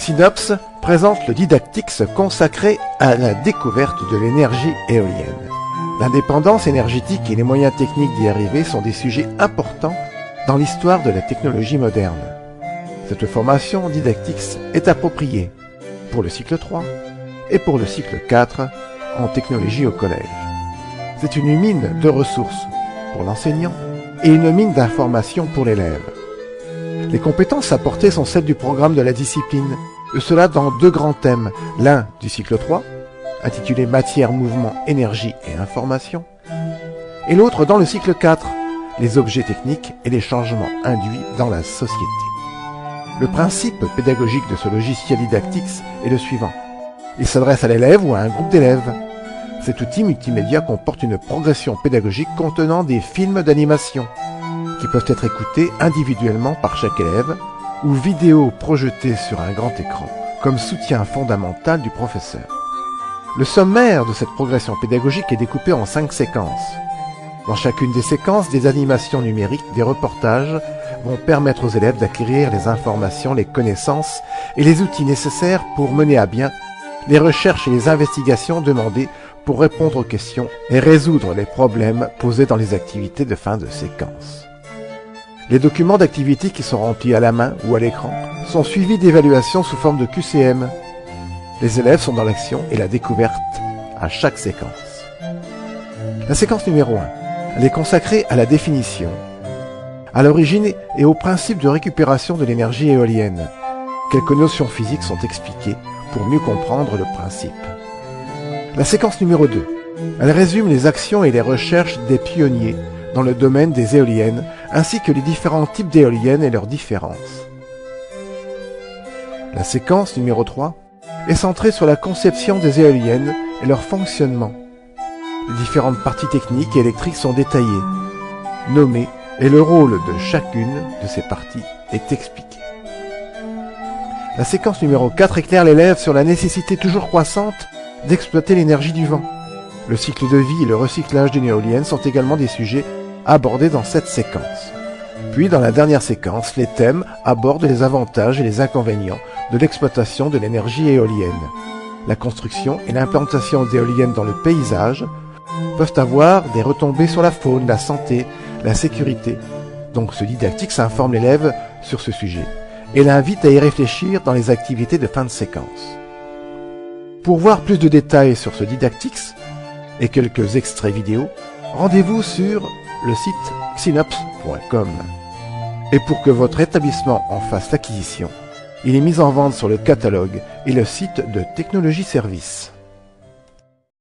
Xinops présente le Didactix consacré à la découverte de l'énergie éolienne. L'indépendance énergétique et les moyens techniques d'y arriver sont des sujets importants dans l'histoire de la technologie moderne. Cette formation Didactix est appropriée pour le cycle 3 et pour le cycle 4 en technologie au collège. C'est une mine de ressources pour l'enseignant et une mine d'informations pour l'élève. Les compétences apportées sont celles du programme de la discipline, et cela dans deux grands thèmes, l'un du cycle 3, intitulé Matière, Mouvement, Énergie et Information, et l'autre dans le cycle 4, les objets techniques et les changements induits dans la société. Le principe pédagogique de ce logiciel Didactix est le suivant. Il s'adresse à l'élève ou à un groupe d'élèves. Cet outil multimédia comporte une progression pédagogique contenant des films d'animation qui peuvent être écoutés individuellement par chaque élève ou vidéos projetées sur un grand écran comme soutien fondamental du professeur. Le sommaire de cette progression pédagogique est découpé en 5 séquences. Dans chacune des séquences, des animations numériques, des reportages vont permettre aux élèves d'acquérir les informations, les connaissances et les outils nécessaires pour mener à bien les recherches et les investigations demandées pour répondre aux questions et résoudre les problèmes posés dans les activités de fin de séquence. Les documents d'activité qui sont remplis à la main ou à l'écran sont suivis d'évaluations sous forme de QCM. Les élèves sont dans l'action et la découverte à chaque séquence. La séquence numéro 1, elle est consacrée à la définition, à l'origine et au principe de récupération de l'énergie éolienne. Quelques notions physiques sont expliquées pour mieux comprendre le principe. La séquence numéro 2, elle résume les actions et les recherches des pionniers dans le domaine des éoliennes, ainsi que les différents types d'éoliennes et leurs différences. La séquence numéro 3 est centrée sur la conception des éoliennes et leur fonctionnement. Les différentes parties techniques et électriques sont détaillées, nommées, et le rôle de chacune de ces parties est expliqué. La séquence numéro 4 éclaire l'élève sur la nécessité toujours croissante d'exploiter l'énergie du vent. Le cycle de vie et le recyclage d'une éolienne sont également des sujets abordés dans cette séquence. Puis, dans la dernière séquence, les thèmes abordent les avantages et les inconvénients de l'exploitation de l'énergie éolienne. La construction et l'implantation d'éoliennes dans le paysage peuvent avoir des retombées sur la faune, la santé, la sécurité. Donc ce Didactix informe l'élève sur ce sujet et l'invite à y réfléchir dans les activités de fin de séquence. Pour voir plus de détails sur ce Didactix et quelques extraits vidéo, rendez-vous sur le site xinops.com. Et pour que votre établissement en fasse l'acquisition, il est mis en vente sur le catalogue et le site de Technologie Service.